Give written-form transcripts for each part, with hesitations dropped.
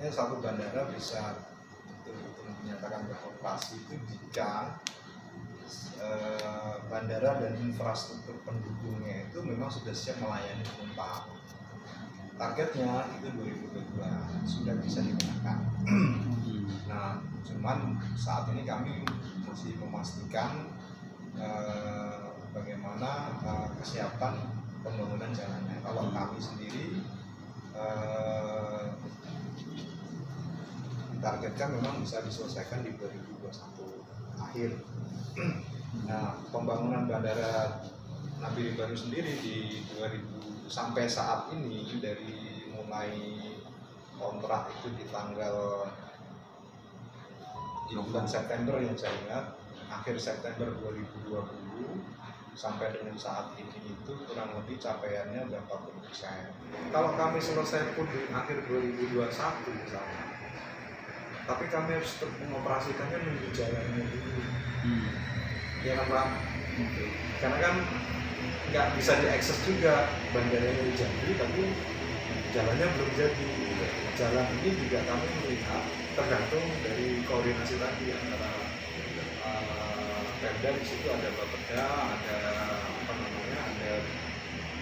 artinya satu bandara bisa betul-betul menyatakan beroperasi itu jika bandara dan infrastruktur pendukungnya itu memang sudah siap melayani penumpang. Targetnya itu 2022 sudah bisa digunakan. Nah, cuman saat ini kami masih memastikan bagaimana kesiapan pembangunan jalannya. Kalau kami sendiri ditargetkan memang bisa diselesaikan di 2021 akhir. Nah, pembangunan bandara Nabi Baru sendiri di 2000 sampai saat ini dari mulai kontrak itu di tanggal di bulan September yang saya ingat, akhir September 2020 sampai dengan saat ini itu kurang lebih capaiannya udah 40%. Kalau kami selesai pun di akhir 2021 misalnya, tapi kami harus tetap mengoperasikannya nunggu jalannya dulu. Ya kan Pak? Karena kan nggak bisa diakses juga bandaranya di Jambi, tapi jalannya belum jadi. Jalan ini juga kami melihat tergantung dari koordinasi tadi antara Pemda, di situ ada Bapeda, ada apa namanya,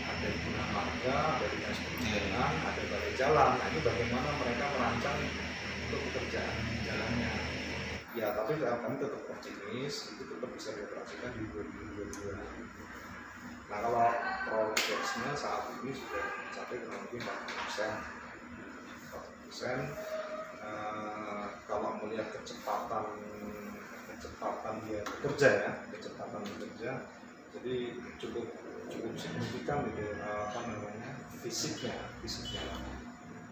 ada Bina Marga, ada Dinas Perhubungan, ada Balai Jalan. Nah, ini bagaimana mereka merancang untuk pekerjaan jalannya. Ya, tapi kami tetap optimis itu tetap bisa dioperasikan di 2022. Nah, kalau progresnya saat ini sudah mencapai kurang lebih 40%. Kalau melihat kecepatan dia bekerja ya, jadi cukup signifikan gitu, apa namanya, fisiknya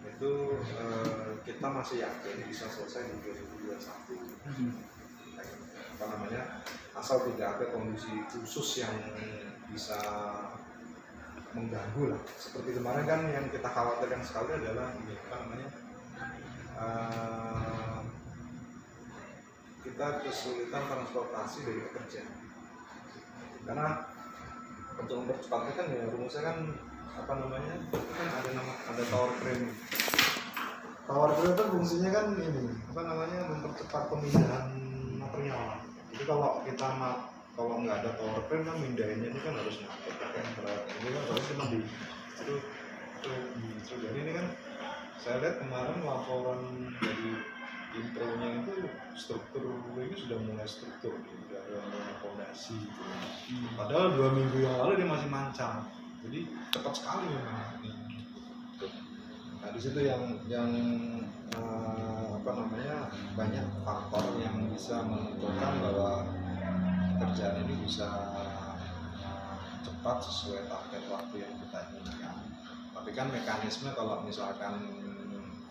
itu kita masih yakin bisa selesai di 2021. Apa namanya, asal tidak ada kondisi khusus yang bisa mengganggu lah. Seperti kemarin kan yang kita khawatirkan sekali adalah ini, apa namanya, kita kesulitan transportasi dari pekerja. Karena untuk mempercepatnya kan ya rumusnya kan apa namanya, itu kan ada tower crane. Tower crane itu fungsinya kan ini, apa namanya, mempercepat pemindahan material. Jadi kalau nggak ada tower crane kan mindahinnya ini kan harus ngangkut pakai berat. Ini kan harus cuma di itu. Jadi ini kan saya lihat kemarin laporan dari intronya itu struktur ini sudah mulai struktur, sudah ada mulai fondasi gitu. Padahal 2 minggu yang lalu dia masih mancang, jadi cepat sekali memang. Nah, di situ yang apa namanya, banyak faktor yang bisa menentukan bahwa pekerjaan ini bisa cepat sesuai target waktu yang kita inginkan. Tapi kan mekanisme kalau misalkan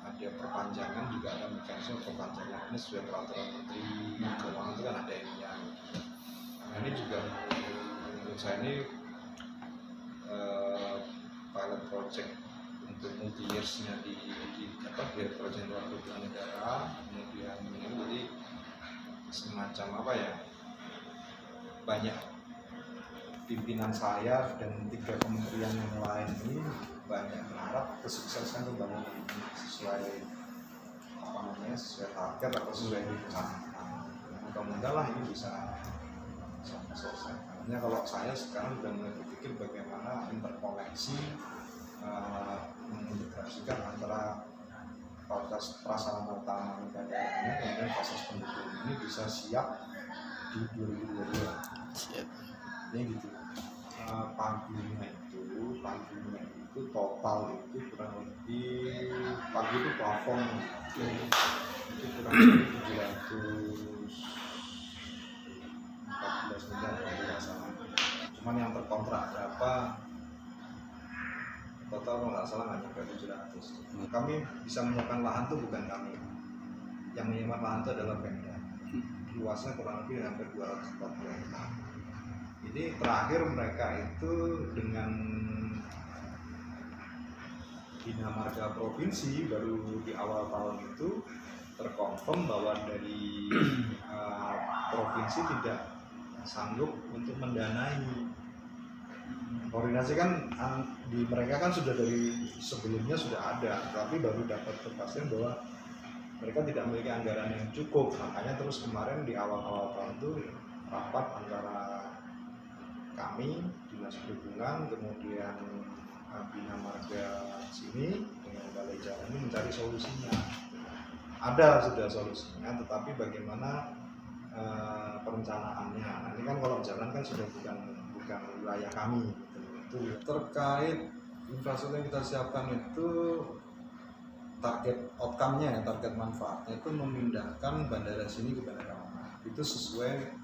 ada perpanjangan juga ada mekanisme perpanjangan ini sesuai peraturan Menteri Keuangan, itu kan ada ininya. Nah, ini juga menurut saya ini pilot project untuk multi years-nya di Direktur Jenderal Perhubungan Negara, kemudian ini jadi semacam apa ya, banyak pimpinan saya dan 3 kementerian yang lain ini banyak berharap kesuksesan pembangunan ini sesuai apa namanya, sesuai target atau sesuai rencana. Mudah-mudahan lah ini bisa selesai. Karena kalau saya sekarang sudah mulai berpikir bagaimana interkoneksi mengintegrasikan antara prasarana utama negaranya dan fasilitas pendukung ini bisa siap di 2022. Ini gitu. Paginya itu total itu kurang lebih, pagi itu plafon itu kurang lebih 714 miliar kalau tidak salah. Cuman yang terkontrak berapa total kalau nggak salah nggak nyampe 700. Kami bisa menyiapkan lahan itu bukan kami, yang menyiapkan lahan itu adalah Pemda. Luasnya kurang lebih hampir 240 hektar. Jadi terakhir mereka itu dengan Bina Marga Provinsi baru di awal tahun itu terkonfirm bahwa dari provinsi tidak sanggup untuk mendanai. Koordinasi kan di mereka kan sudah dari sebelumnya sudah ada, tapi baru dapat kepastian bahwa mereka tidak memiliki anggaran yang cukup. Makanya terus kemarin di awal-awal tahun itu rapat antara kami, Dinas Perhubungan, kemudian Bina Marga sini dengan Balai Jalan ini mencari solusinya. Ada sudah solusinya, tetapi bagaimana perencanaannya. Nah, ini kan kalau jalan kan sudah bukan wilayah kami. Gitu. Terkait infrastruktur yang kita siapkan itu target outcome-nya, target manfaatnya itu memindahkan bandara sini ke bandara mana. Itu sesuai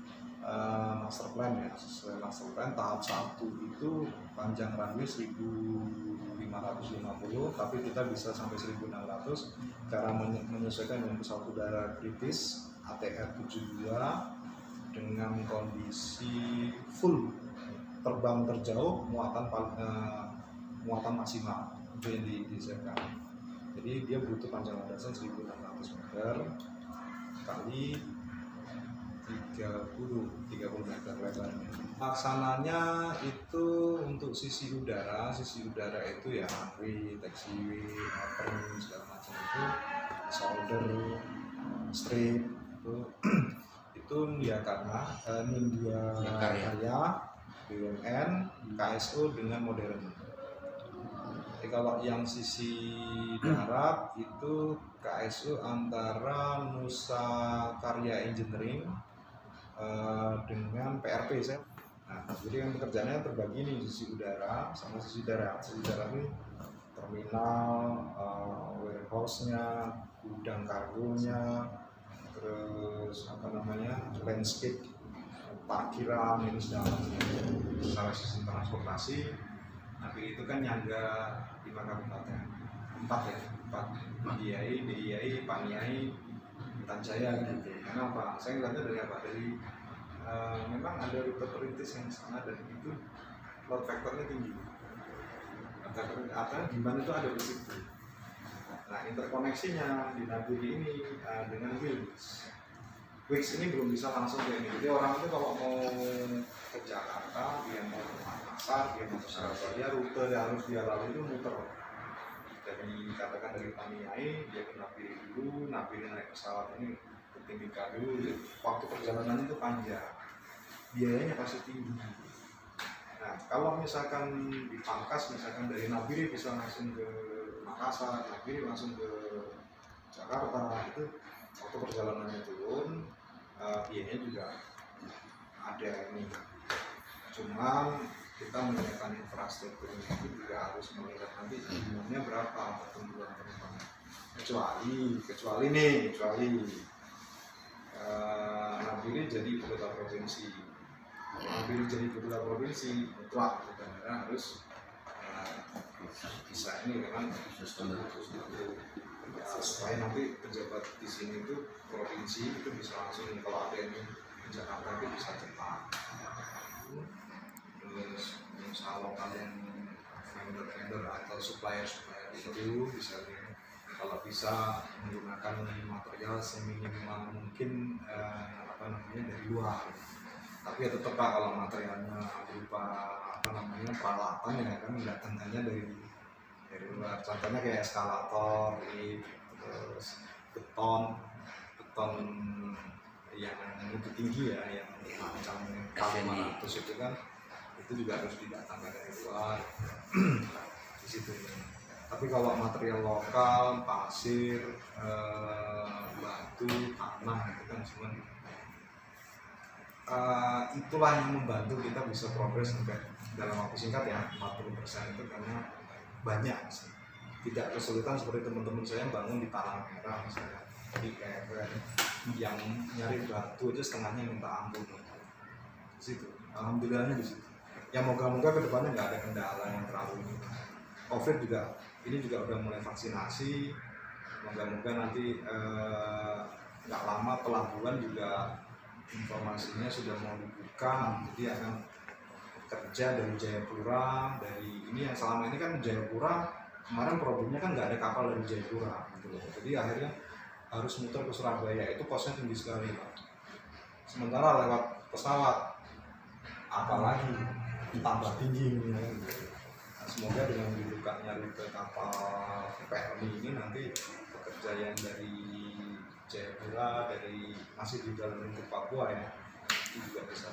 master plan ya, sesuai master plan tahap 1 itu panjang runway 1550, tapi kita bisa sampai 1600 karena menyesuaikan dengan pesawat udara kritis ATR 72 dengan kondisi full terbang terjauh muatan maksimal itu yang disiapkan. Jadi dia butuh panjang landasan 1600 meter kali 30 meter lebarnya. Laksananya itu untuk sisi udara itu ya runway, taxiway, apron segala macam itu, shoulder, strip itu ya karena Nindya Karya, BUMN, KSO dengan modern. Jadi kalau yang sisi darat itu KSO antara Nusa Karya Engineering dengan PRP saya. Nah, jadi yang pekerjaannya terbagi nih sisi udara sama sisi darat. Sisi darat ini terminal, warehouse-nya, gudang kargonya, terus landscape, parkiran ini segala macam. Salah sistem transportasi. Tapi itu kan nyangga 5 kabupaten, 4 DIY, Paniai, Tanjaya gitu. Kenapa? Saya ngeliatnya dari apa? Memang ada rute perintis yang sana dan itu load factornya tinggi. Artinya demand itu ada di situ. Nah, interkoneksinya di Nabiri ini dengan Wix ini belum bisa langsung ke ini. Jadi orang itu kalau mau ke Jakarta, dia mau ke Makassar, dia mau ke Surabaya, rute yang harus dia lalui itu muter. Katakan dari Paniai, dia ke Nabiri dulu, Nabiri naik pesawat ini ke Timika dulu. Waktu perjalanan itu panjang, biayanya pasti tinggi. Nah, kalau misalkan dipangkas, misalkan dari Nabiri bisa langsung ke Makassar, Nabiri langsung ke Jakarta, itu waktu perjalanannya turun, biayanya juga ada ini. Cuman kita menyiapkan infrastruktur itu juga harus melihat nanti jumlahnya berapa pertumbuhan penumpang. Kecuali Nabiri jadi ibu kota provinsi. Nabiri jadi ibu kota provinsi, mutlak bandara harus bisa ini kan supaya nanti pejabat di sini itu provinsi itu bisa langsung kalau ada ini di Jakarta itu bisa cepat. Terus misalnya kalian vendor atau supplier itu bisa kalau bisa menggunakan material seminimal mungkin dari luar. Tapi ya tetap Pak, kalau materialnya berupa peralatan ya kan datangnya dari luar. Contohnya kayak eskalator, terus beton yang lebih tinggi ya, yang macam kali 500 itu kan itu juga harus didatangkan dari luar di situ. Tapi kalau material lokal, pasir, batu, tanah itu kan semua itulah yang membantu kita bisa progres sampai dalam waktu singkat ya 40% itu karena banyak sih. Tidak kesulitan seperti teman-teman saya yang bangun di tanah merah misalnya di KFN yang nyari batu aja setengahnya minta ampun di situ. Alhamdulillahnya di situ. Ya moga-moga kedepannya nggak ada kendala yang terlalu ini. COVID ini juga udah mulai vaksinasi. Moga-moga nanti nggak lama pelabuhan juga informasinya sudah mau dibuka, jadi akan kerja dari Jayapura, dari ini yang selama ini kan Jayapura kemarin problemnya kan nggak ada kapal dari Jayapura gitu loh. Jadi akhirnya harus muter ke Surabaya, itu kosnya tinggi sekali Pak. Sementara lewat pesawat apalagi tambah tinggi ya. Nah, semoga dengan dibukanya rute kapal PLI ini nanti pekerja yang dari Jayapura dari masih di dalam lingkup Papua ya, itu juga bisa